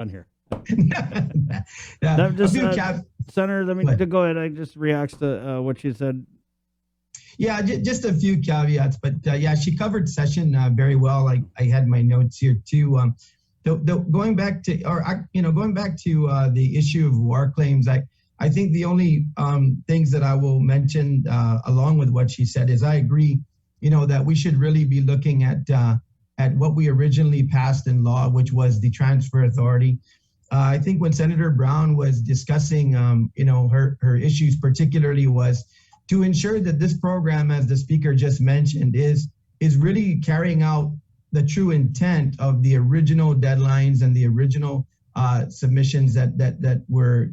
on here. Yeah, Just, Senator, let me go ahead. I just reacts to what you said. Yeah, just a few caveats, but yeah, she covered session very well. I had my notes here too. Going back to the issue of war claims, I think the only things that I will mention along with what she said is I agree, that we should really be looking at what we originally passed in law, which was the transfer authority. I think when Senator Brown was discussing, her issues particularly was to ensure that this program, as the speaker just mentioned, is really carrying out the true intent of the original deadlines and the original submissions that were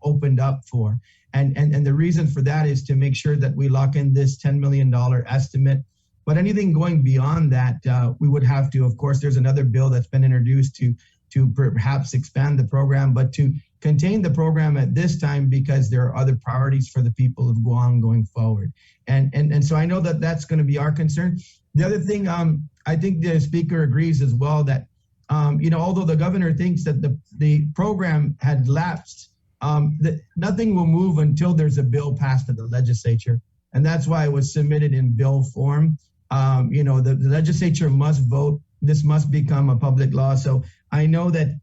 opened up for. And the reason for that is to make sure that we lock in this $10 million estimate. But anything going beyond that, we would have to, of course, there's another bill that's been introduced to perhaps expand the program, but to contain the program at this time because there are other priorities for the people of Guam going forward. And so I know that that's going to be our concern. The other thing, I think the speaker agrees as well that, although the governor thinks that the program had lapsed, that nothing will move until there's a bill passed at the legislature. And that's why it was submitted in bill form. The legislature must vote. This must become a public law. So I know that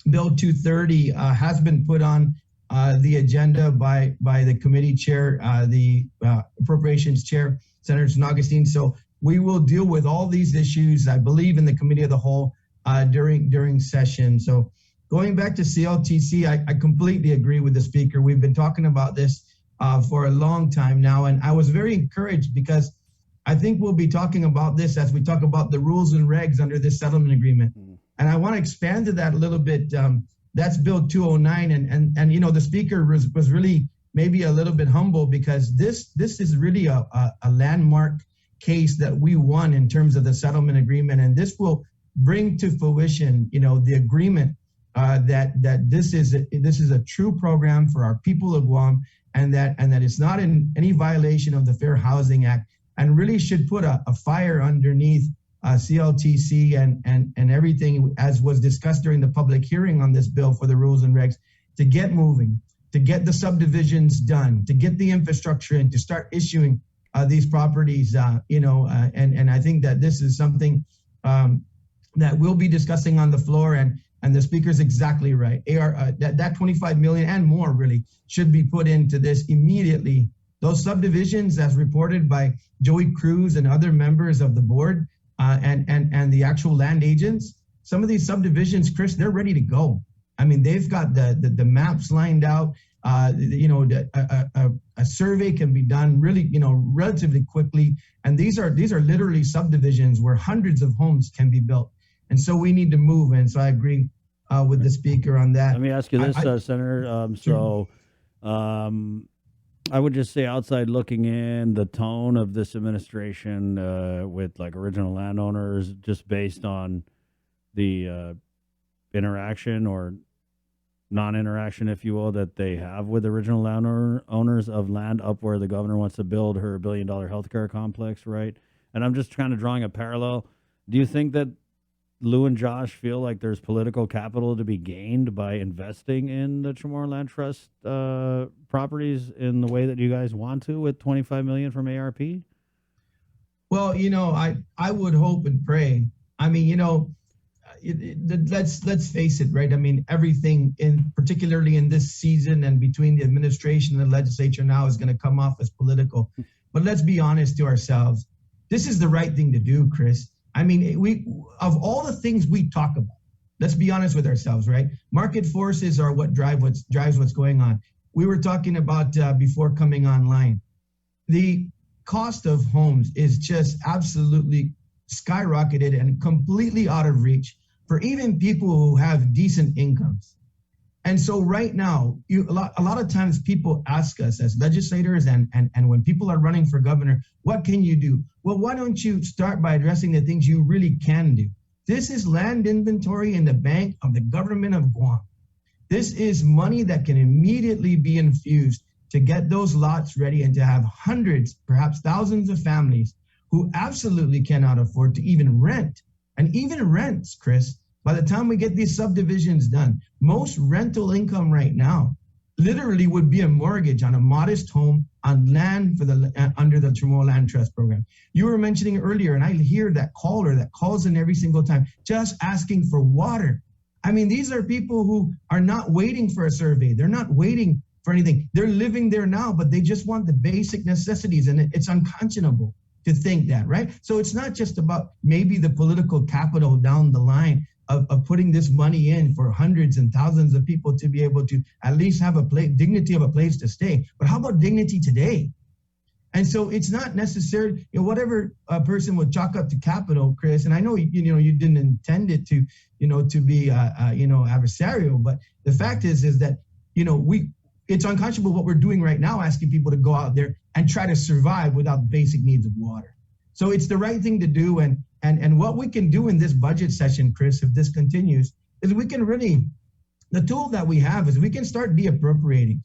Bill 230 has been put on the agenda by the committee chair, the appropriations chair, Senator San Augustine. So we will deal with all these issues, I believe, in the committee of the whole during session. So going back to CLTC, I completely agree with the speaker. We've been talking about this for a long time now, and I was very encouraged because I think we'll be talking about this as we talk about the rules and regs under this settlement agreement. And I want to expand to that a little bit. That's Bill 209, and the speaker was really maybe a little bit humble because this is really a landmark case that we won in terms of the settlement agreement, and this will bring to fruition, the agreement that this is a true program for our people of Guam, and that it's not in any violation of the Fair Housing Act, and really should put a fire underneath CLTC and everything, as was discussed during the public hearing on this bill for the rules and regs, to get moving, to get the subdivisions done, to get the infrastructure in, to start issuing these properties, and I think that this is something that we'll be discussing on the floor, and the speaker's exactly right. That 25 million and more really should be put into this immediately. Those subdivisions, as reported by Joey Cruz and other members of the board, and the actual land agents, some of these subdivisions, Chris, they're ready to go. I mean, they've got the maps lined out. A survey can be done really, relatively quickly. And these are literally subdivisions where hundreds of homes can be built. And so we need to move. And so I agree with the speaker on that. Let me ask you this, Senator. Sure. I would just say, outside looking in, the tone of this administration with like original landowners, just based on the interaction or non-interaction, if you will, that they have with original owners of land up where the governor wants to build her $1 billion healthcare complex, right? And I'm just kind of drawing a parallel. Do you think that Lou and Josh feel like there's political capital to be gained by investing in the Chamorro Land Trust properties in the way that you guys want to, with $25 million from ARP? Well, I would hope and pray. I mean, let's face it, right? I mean, everything, particularly in this season and between the administration and the legislature now, is going to come off as political. But let's be honest to ourselves. This is the right thing to do, Chris. I mean, of all the things we talk about, let's be honest with ourselves, right? Market forces are what drives what's going on. We were talking about before coming online. The cost of homes is just absolutely skyrocketed and completely out of reach for even people who have decent incomes. And so right now, a lot of times people ask us as legislators and when people are running for governor, what can you do? Well, why don't you start by addressing the things you really can do? This is land inventory in the bank of the government of Guam. This is money that can immediately be infused to get those lots ready and to have hundreds, perhaps thousands of families who absolutely cannot afford to even rent. And even rents, Chris, By the time we get these subdivisions done, most rental income right now literally would be a mortgage on a modest home on land for under the Chamorro Land Trust program. You were mentioning earlier, and I hear that caller that calls in every single time, just asking for water. I mean, these are people who are not waiting for a survey. They're not waiting for anything. They're living there now, but they just want the basic necessities, and it's unconscionable to think that, right? So it's not just about maybe the political capital down the line of putting this money in for hundreds and thousands of people to be able to at least have dignity of a place to stay. But how about dignity today? And so it's not necessarily, whatever a person would chalk up to capital, Chris, and I know, you didn't intend it to, to be, adversarial, but the fact is that, it's unconscionable what we're doing right now, asking people to go out there and try to survive without basic needs of water. So it's the right thing to do. And what we can do in this budget session, Chris, if this continues, is we can really, the tool that we have is we can start de-appropriating,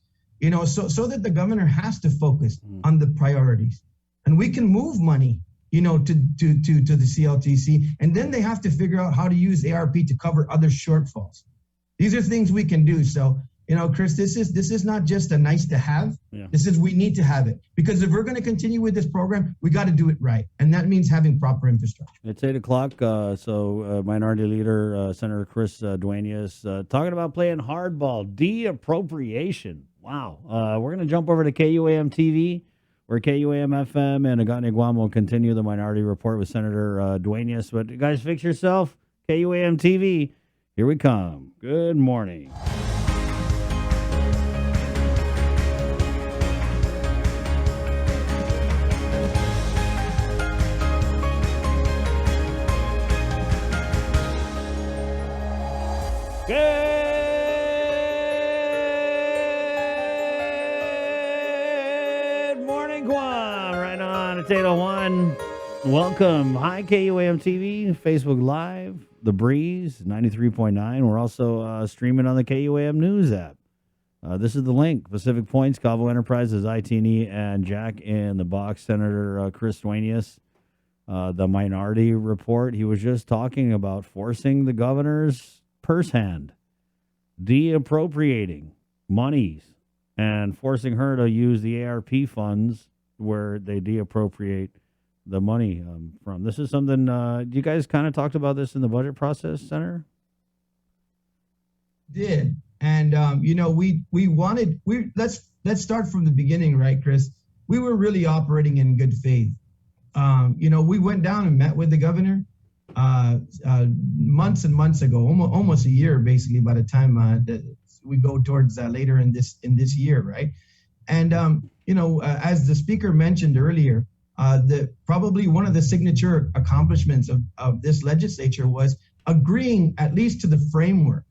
so that the governor has to focus on the priorities. And we can move money, to the CLTC, and then they have to figure out how to use ARP to cover other shortfalls. These are things we can do. So, Chris, this is not just a nice to have. Yeah. This is, we need to have it, because if we're going to continue with this program, we got to do it right. And that means having proper infrastructure. It's 8:00. So Minority Leader, Senator Chris Duenas, talking about playing hardball, de-appropriation. Wow. We're going to jump over to KUAM TV, where KUAM FM and Agani Guam will continue the Minority Report with Senator Duenas. But you guys, fix yourself. KUAM TV, here we come. Good morning. Good morning, Guam. Right on. It's 8:01. Welcome. Hi, KUAM TV, Facebook Live, The Breeze, 93.9. We're also streaming on the KUAM News app. This is the link. Pacific Points, Cavo Enterprises, IT&E, and Jack in the Box. Senator Chris Duenas, the Minority Report. He was just talking about forcing the governor's purse hand, de-appropriating monies, and forcing her to use the ARP funds where they de-appropriate the money from. This is something, you guys kind of talked about this in the budget process, Senator? Did. And, let's start from the beginning, right, Chris? We were really operating in good faith. We went down and met with the governor months and months ago, almost a year, basically, by the time that we go towards later in this year, right? And as the speaker mentioned earlier, probably one of the signature accomplishments of this legislature was agreeing at least to the framework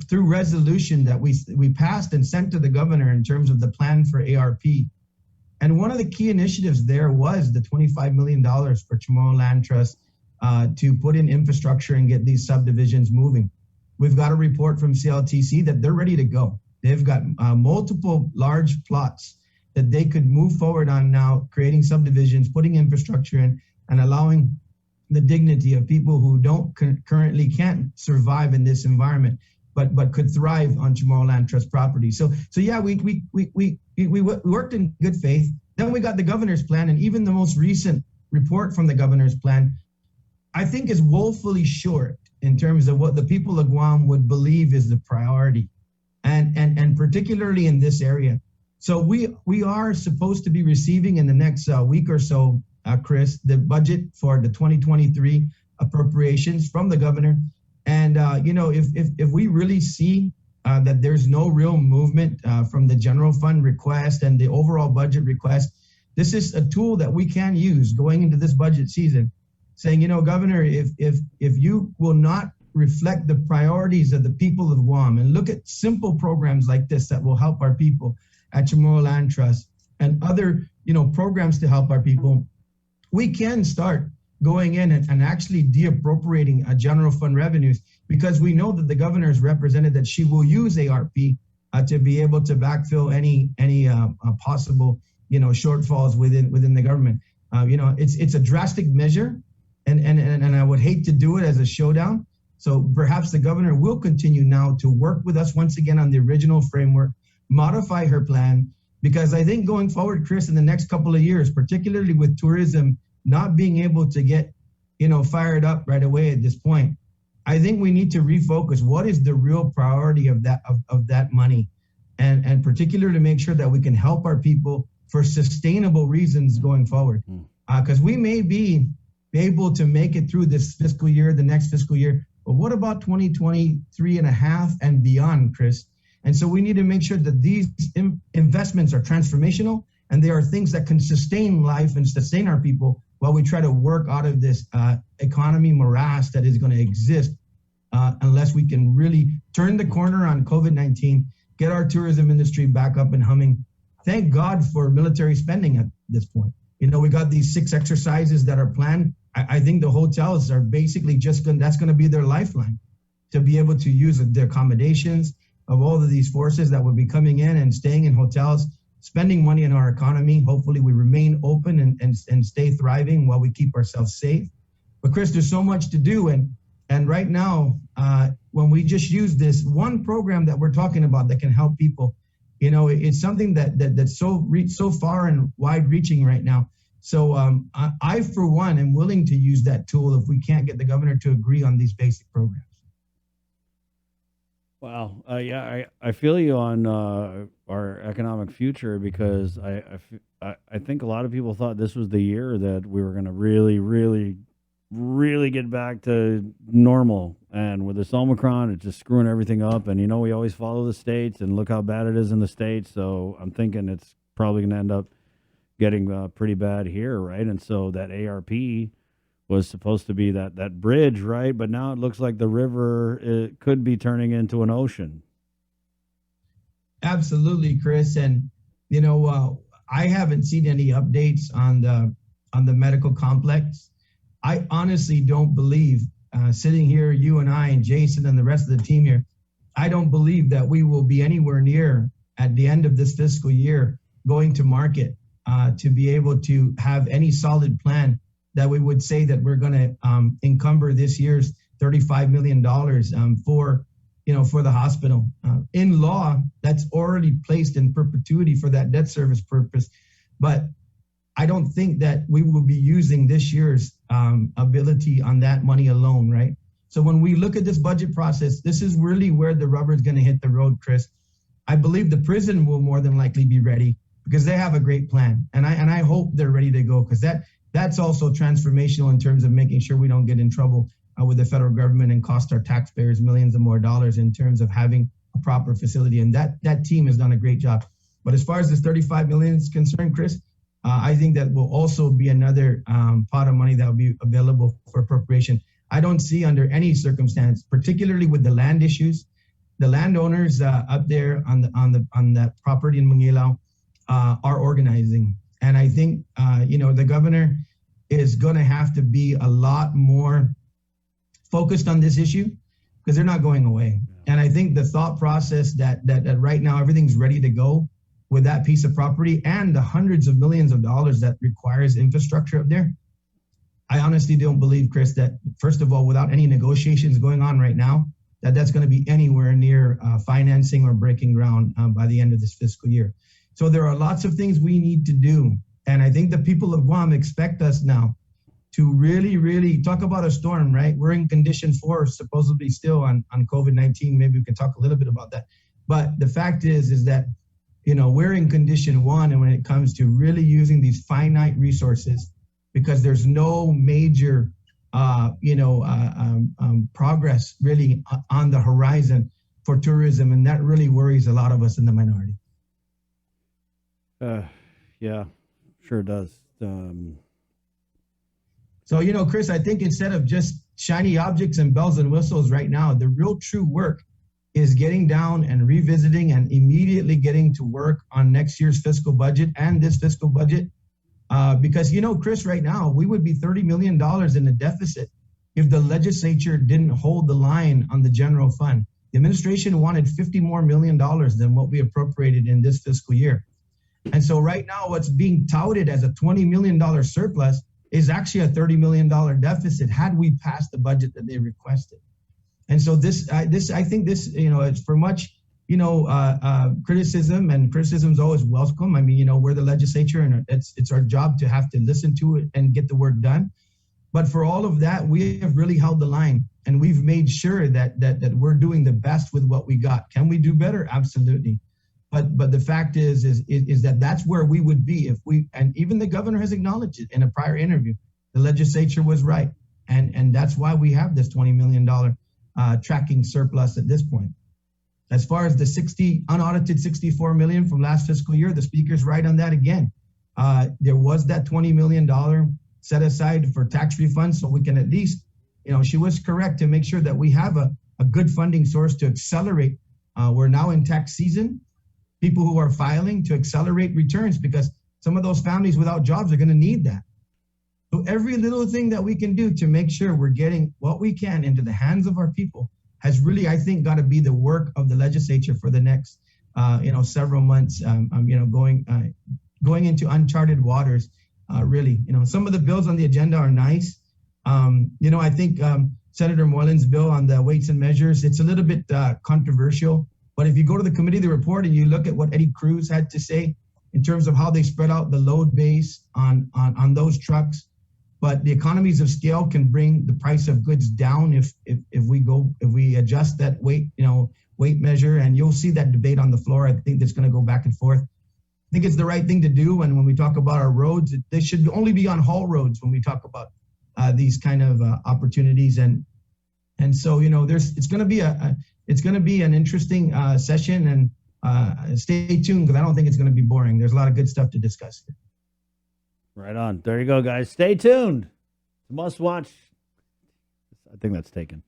through resolution that we passed and sent to the governor in terms of the plan for ARP. And one of the key initiatives there was the $25 million for Chamorro Land Trust to put in infrastructure and get these subdivisions moving. We've got a report from CLTC that they're ready to go. They've got multiple large plots that they could move forward on now, creating subdivisions, putting infrastructure in, and allowing the dignity of people who currently can't survive in this environment, but could thrive on Chamorro Land Trust property. So yeah, we worked in good faith. Then we got the governor's plan, and even the most recent report from the governor's plan, I think, is woefully short in terms of what the people of Guam would believe is the priority, and particularly in this area. So we are supposed to be receiving in the next week or so, Chris, the budget for the 2023 appropriations from the governor. And if we really see that there's no real movement from the general fund request and the overall budget request, this is a tool that we can use going into this budget season, saying, Governor, if you will not reflect the priorities of the people of Guam and look at simple programs like this that will help our people at Chamorro Land Trust and other, programs to help our people, we can start going in and actually de-appropriating general fund revenues, because we know that the governor has represented that she will use ARP to be able to backfill any possible, shortfalls within the government. It's a drastic measure, and I would hate to do it as a showdown. So perhaps the governor will continue now to work with us once again on the original framework, modify her plan, because I think going forward, Chris, in the next couple of years, particularly with tourism not being able to get, fired up right away at this point, I think we need to refocus. What is the real priority of that money? And particularly to make sure that we can help our people for sustainable reasons going forward. Because we may be able to make it through this fiscal year, the next fiscal year, but what about 2023 and a half and beyond, Chris? And so we need to make sure that these investments are transformational and they are things that can sustain life and sustain our people while we try to work out of this economy morass that is going to exist unless we can really turn the corner on COVID-19, get our tourism industry back up and humming. Thank God for military spending at this point. We got these 6 exercises that are planned. I think the hotels are basically that's going to be their lifeline to be able to use the accommodations of all of these forces that will be coming in and staying in hotels, spending money in our economy. Hopefully we remain open and stay thriving while we keep ourselves safe. But Chris, there's so much to do. And right now, when we just use this one program that we're talking about that can help people, it's something that's so far and wide reaching right now. So I, for one, am willing to use that tool if we can't get the governor to agree on these basic programs. Wow. I feel you on our economic future, because I think a lot of people thought this was the year that we were going to really, really, really get back to normal. And with this Omicron, it's just screwing everything up. And, we always follow the states, and look how bad it is in the states. So I'm thinking it's probably going to end up getting pretty bad here, right? And so that ARP was supposed to be that bridge, right? But now it looks like the river, it could be turning into an ocean. Absolutely, Chris. And I haven't seen any updates on the medical complex. I honestly don't believe, sitting here, you and I and Jason and the rest of the team here, I don't believe that we will be anywhere near at the end of this fiscal year going to market to be able to have any solid plan that we would say that we're going to encumber this year's $35 million for the hospital. In law, that's already placed in perpetuity for that debt service purpose. But I don't think that we will be using this year's ability on that money alone, right? So when we look at this budget process, this is really where the rubber is going to hit the road, Chris. I believe the prison will more than likely be ready because they have a great plan. And I hope they're ready to go, because that's also transformational in terms of making sure we don't get in trouble with the federal government and cost our taxpayers millions of more dollars in terms of having a proper facility. And that team has done a great job. But as far as this 35 million is concerned, Chris, I think that will also be another pot of money that will be available for appropriation. I don't see under any circumstance, particularly with the land issues, the landowners up there on that property in Manguilao are organizing. And I think, the governor is going to have to be a lot more focused on this issue because they're not going away. And I think the thought process that right now everything's ready to go with that piece of property and the hundreds of millions of dollars that requires infrastructure up there, I honestly don't believe, Chris, that first of all, without any negotiations going on right now, that's going to be anywhere near financing or breaking ground by the end of this fiscal year. So there are lots of things we need to do. And I think the people of Guam expect us now to really, really talk about a storm, right? We're in condition 4, supposedly still on COVID-19. Maybe we can talk a little bit about that. But the fact is that, we're in condition 1, and when it comes to really using these finite resources, because there's no major, progress really on the horizon for tourism. And that really worries a lot of us in the minority. Yeah, sure does. So, Chris, I think instead of just shiny objects and bells and whistles right now, the real true work is getting down and revisiting and immediately getting to work on next year's fiscal budget and this fiscal budget. Because, Chris, right now, we would be $30 million in a deficit if the legislature didn't hold the line on the general fund. The administration wanted $50 more million than what we appropriated in this fiscal year. And so right now, what's being touted as a $20 million surplus is actually a $30 million deficit had we passed the budget that they requested. And so I think this, it's for much, criticism, and criticism is always welcome. I mean, we're the legislature, and it's our job to have to listen to it and get the work done. But for all of that, we have really held the line, and we've made sure that we're doing the best with what we got. Can we do better? Absolutely. But the fact is that that's where we would be if we, and even the governor has acknowledged it in a prior interview. The legislature was right. And that's why we have this $20 million tracking surplus at this point. As far as the unaudited $64 million from last fiscal year, the speaker's right on that again. There was that $20 million set aside for tax refunds, so we can at least, she was correct to make sure that we have a good funding source to accelerate. We're now in tax season. People who are filing to accelerate returns, because some of those families without jobs are going to need that. So every little thing that we can do to make sure we're getting what we can into the hands of our people has really, I think, got to be the work of the legislature for the next, several months. Going into uncharted waters. Really, some of the bills on the agenda are nice. I think Senator Moylan's bill on the weights and measures, it's a little bit controversial. But if you go to the committee of the report and you look at what Eddie Cruz had to say in terms of how they spread out the load base on those trucks, but the economies of scale can bring the price of goods down if we adjust that weight measure, and you'll see that debate on the floor. I think that's going to go back and forth. I think it's the right thing to do. And when we talk about our roads, they should only be on haul roads when we talk about these kind of opportunities. And so, it's going to be an interesting session, and stay tuned, because I don't think it's going to be boring. There's a lot of good stuff to discuss here. Right on. There you go, guys. Stay tuned. Must watch. I think that's taken.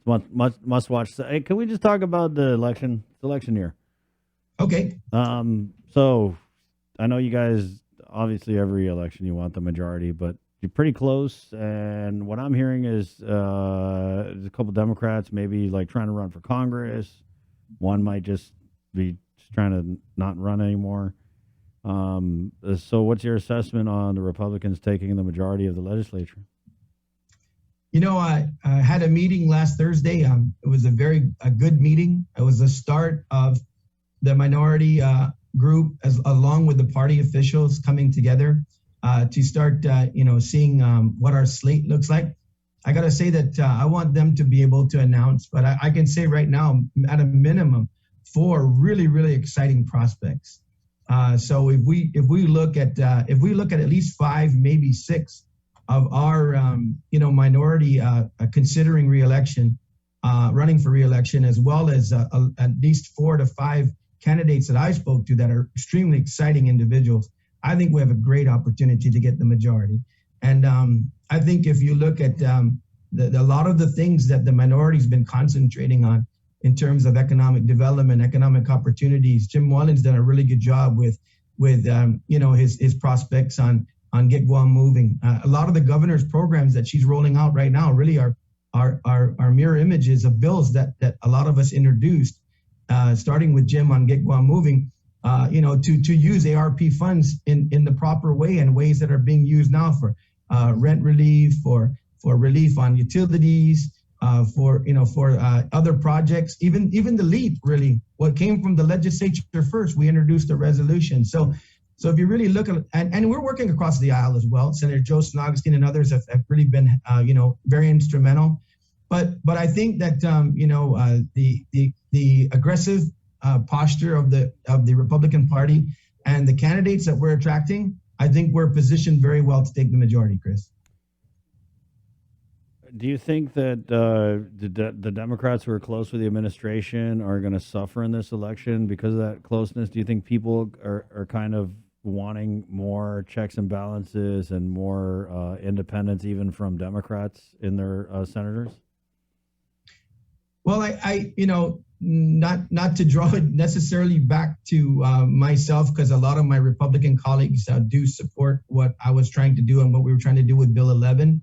Must watch. Hey, can we just talk about the election? It's election year. Okay. So I know you guys, obviously every election you want the majority, but you're pretty close. And what I'm hearing is there's a couple Democrats maybe like trying to run for Congress. One might just be trying to not run anymore. So what's your assessment on the Republicans taking the majority of the legislature? I had a meeting last Thursday. It was a good meeting. It was the start of the minority group, along with the party officials, coming together to start, seeing what our slate looks like. I got to say that I want them to be able to announce, but I can say right now, at a minimum, 4 really, really exciting prospects. So if we look at least 5, maybe 6 of our minority considering reelection, running for reelection, as well as at least 4 to 5 candidates that I spoke to that are extremely exciting individuals, I think we have a great opportunity to get the majority. And I think if you look at a lot of the things that the minority's been concentrating on in terms of economic development, economic opportunities, Jim Moylan's done a really good job with his prospects on Get Guam Moving. A lot of the governor's programs that she's rolling out right now really are mirror images of bills that a lot of us introduced, starting with Jim on Get Guam Moving, to use ARP funds in the proper way, and ways that are being used now for rent relief, for relief on utilities, for other projects, even the LEAP, really, what came from the legislature first, we introduced a resolution. So if you really look at, and we're working across the aisle as well, Senator Joe Snogestein and others have really been, very instrumental. But I think that, the aggressive posture of the Republican Party and the candidates that we're attracting, I think we're positioned very well to take the majority, Chris. Do you think that the Democrats who are close with the administration are going to suffer in this election because of that closeness? Do you think people are kind of wanting more checks and balances and more independence, even from Democrats in their senators? Well, I not to draw it necessarily back to myself, because a lot of my Republican colleagues do support what I was trying to do and what we were trying to do with Bill 11.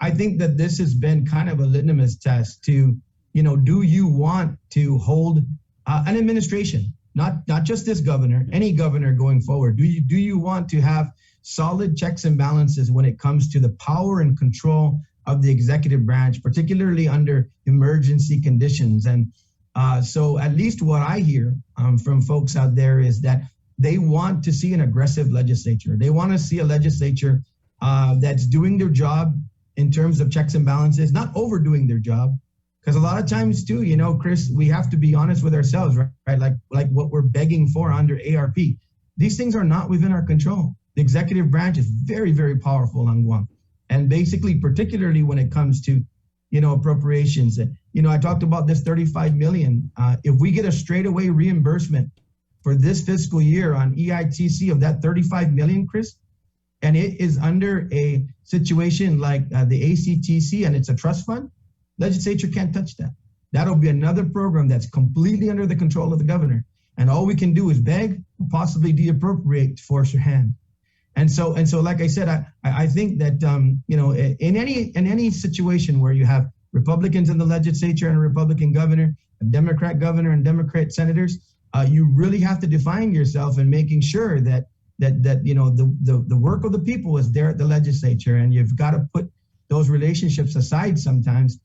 I think that this has been kind of a litmus test to, do you want to hold an administration, not just this governor, any governor going forward? Do you want to have solid checks and balances when it comes to the power and control of the executive branch, particularly under emergency conditions. And so at least what I hear from folks out there is that they want to see an aggressive legislature. They want to see a legislature that's doing their job in terms of checks and balances, not overdoing their job. Because a lot of times too, you know, Chris, we have to be honest with ourselves, right? Like what we're begging for under ARP. These things are not within our control. The executive branch is very, very powerful on Guam. And basically, particularly when it comes to, you know, appropriations. You know, I talked about this 35 million. If we get a straightaway reimbursement for this fiscal year on EITC of that 35 million, Chris, and it is under a situation like the ACTC and it's a trust fund, legislature can't touch that. That'll be another program that's completely under the control of the governor. And all we can do is beg, possibly de-appropriate to force your hand. And so, like I said, I think that, you know, in any situation where you have Republicans in the legislature and a Republican governor, a Democrat governor and Democrat senators, you really have to define yourself in making sure that you know, the work of the people is there at the legislature, and you've got to put those relationships aside sometimes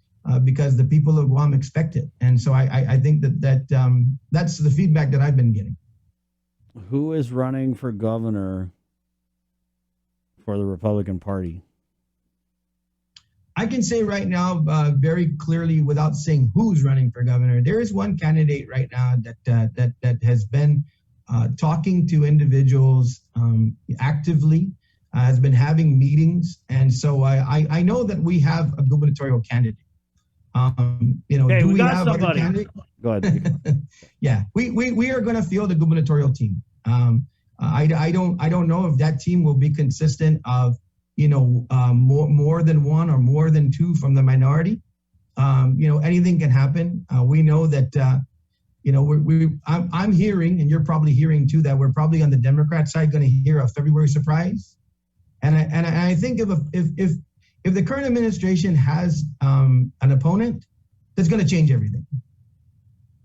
because the people of Guam expect it. And so I think that's the feedback that I've been getting. Who is running for governor for the Republican Party? I can say right now, very clearly, without saying who's running for governor, there is one candidate right now that has been talking to individuals actively, has been having meetings, and so I know that we have a gubernatorial candidate. You know, hey, do we got have somebody. other candidates? Go ahead. Yeah, we are going to field a gubernatorial team. I don't know if that team will be consistent of, you know, more than one or more than two from the minority. You know, anything can happen. We know that, you know, I'm hearing, and you're probably hearing too, that we're probably on the Democrat side going to hear a February surprise. And I think if the current administration has an opponent, that's going to change everything.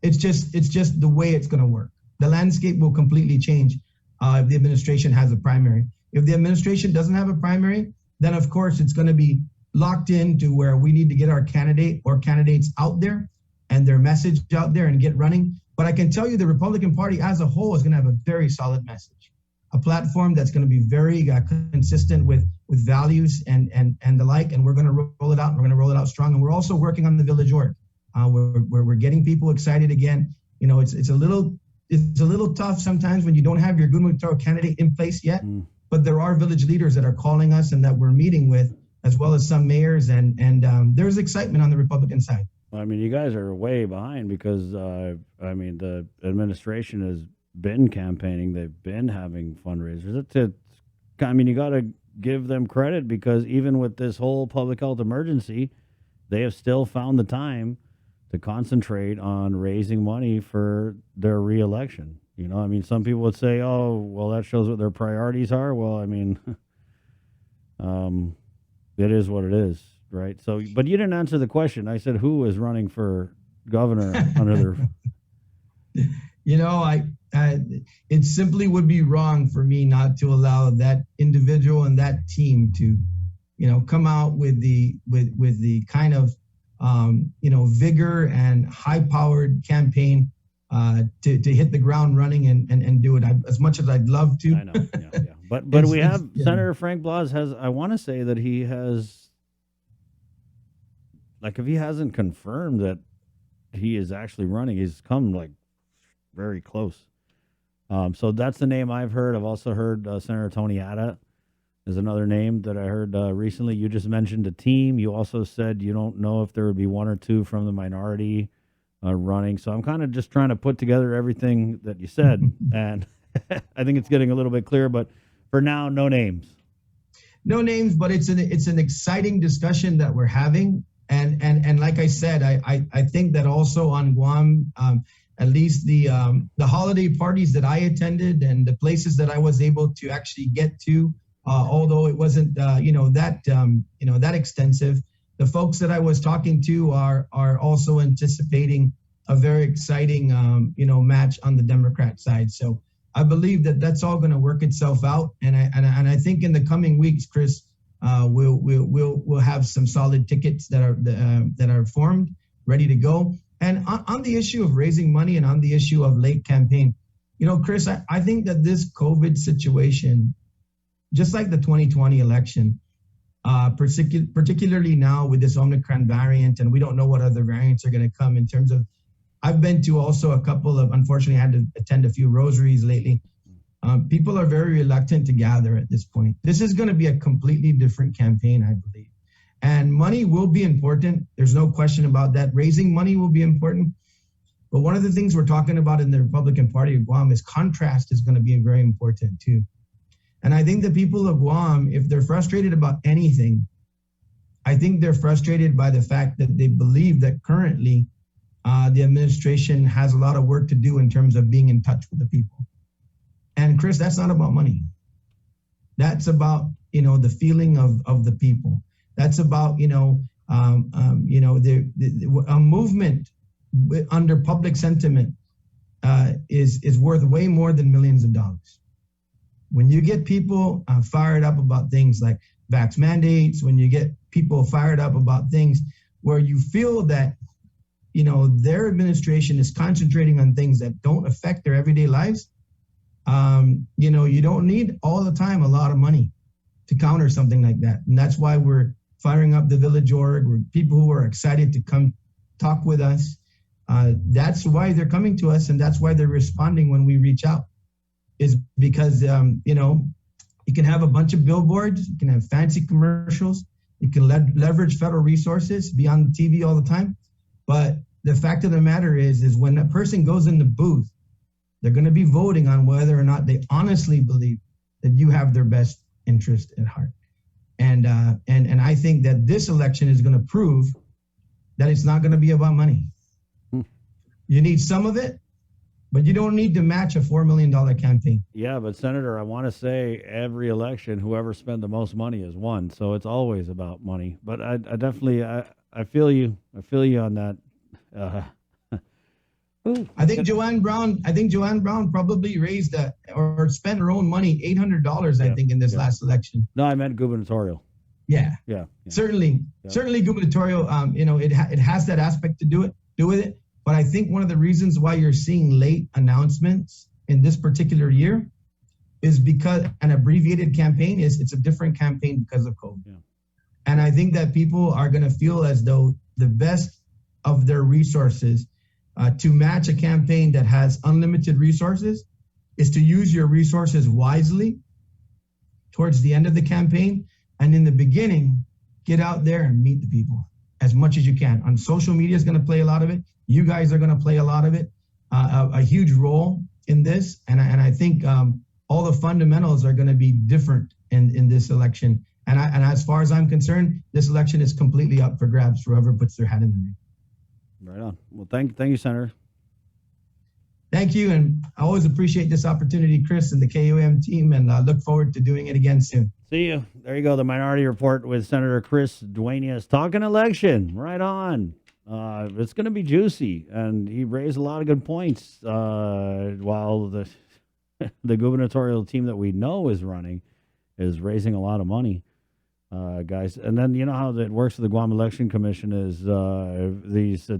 It's just the way it's going to work. The landscape will completely change if the administration has a primary. If the administration doesn't have a primary, then of course it's going to be locked into where we need to get our candidate or candidates out there and their message out there and get running. But I can tell you the Republican Party as a whole is going to have a very solid message, a platform that's going to be very consistent with values and the like, and we're going to roll it out. We're going to roll it out strong, and we're also working on the village org. We're getting people excited again. You know, it's a little tough sometimes when you don't have your gubernatorial candidate in place yet, but there are village leaders that are calling us and that we're meeting with, as well as some mayors, and there's excitement on the Republican side. I mean, you guys are way behind because, I mean, the administration has been campaigning. They've been having fundraisers. I mean, you got to give them credit because even with this whole public health emergency, they have still found the time to concentrate on raising money for their reelection. You know, I mean, some people would say, oh, well, that shows what their priorities are. Well, I mean, it is what it is, right? So, but you didn't answer the question. I said, who is running for governor under their... You know, it simply would be wrong for me not to allow that individual and that team to, you know, come out with the kind of, you know, vigor and high-powered campaign to hit the ground running and do it. As much as I'd love to. I know, yeah. But we have Senator Frank Blas has. I want to say that he has, like, if he hasn't confirmed that he is actually running, he's come like very close. So that's the name I've heard. I've also heard Senator Tony Atta is another name that I heard recently. You just mentioned a team. You also said you don't know if there would be one or two from the minority running. So I'm kind of just trying to put together everything that you said, and I think it's getting a little bit clear. But for now, no names. No names, but it's an exciting discussion that we're having, and like I said, I think that also on Guam. At least the holiday parties that I attended and the places that I was able to actually get to, although it wasn't that extensive, the folks that I was talking to are also anticipating a very exciting match on the Democrat side. So I believe that that's all going to work itself out, and I think in the coming weeks, Chris, We'll have some solid tickets that are formed, ready to go. And on the issue of raising money and on the issue of late campaign, Chris, I think that this COVID situation, just like the 2020 election, particularly now with this Omicron variant, and we don't know what other variants are going to come in terms of, I've been to also a couple of, unfortunately, I had to attend a few rosaries lately. People are very reluctant to gather at this point. This is going to be a completely different campaign, I believe. And money will be important. There's no question about that. Raising money will be important. But one of the things we're talking about in the Republican Party of Guam is contrast is going to be very important too. And I think the people of Guam, if they're frustrated about anything, I think they're frustrated by the fact that they believe that currently the administration has a lot of work to do in terms of being in touch with the people. And Chris, that's not about money. That's about, the feeling of the people. That's about, a movement under public sentiment is worth way more than millions of dollars. When you get people fired up about things like vax mandates, when you get people fired up about things where you feel that, their administration is concentrating on things that don't affect their everyday lives, you don't need all the time a lot of money to counter something like that. And that's why we're firing up the Village Org. We're people who are excited to come talk with us. That's why they're coming to us, and that's why they're responding when we reach out, is because, you can have a bunch of billboards, you can have fancy commercials, you can leverage federal resources, be on TV all the time. But the fact of the matter is when a person goes in the booth, they're going to be voting on whether or not they honestly believe that you have their best interest at heart. And I think that this election is going to prove that it's not going to be about money. You need some of it, but you don't need to match a $4 million campaign. Yeah, but Senator, I want to say every election, whoever spent the most money has won. So it's always about money. But I definitely, I feel you. I feel you on that. I think Joanne Brown probably raised or spent her own money, $800, I think, in this last election. No, I meant gubernatorial. Yeah. Certainly gubernatorial. It has that aspect to do with it. But I think one of the reasons why you're seeing late announcements in this particular year is because an abbreviated campaign it's a different campaign because of COVID. Yeah. And I think that people are going to feel as though the best of their resources to match a campaign that has unlimited resources is to use your resources wisely towards the end of the campaign. And in the beginning, get out there and meet the people as much as you can. On social media is going to play a lot of it. You guys are going to play a lot of it, a huge role in this. And I think all the fundamentals are going to be different in this election. And as far as I'm concerned, this election is completely up for grabs for whoever puts their hat in the ring. Right on. Well, thank you, Senator. Thank you. And I always appreciate this opportunity, Chris, and the KUM team, and look forward to doing it again soon. See you. There you go. The Minority Report with Senator Chris Duenas talking election. Right on. It's going to be juicy, and he raised a lot of good points while the gubernatorial team that we know is running is raising a lot of money, guys. And then you know how it works with the Guam Election Commission is these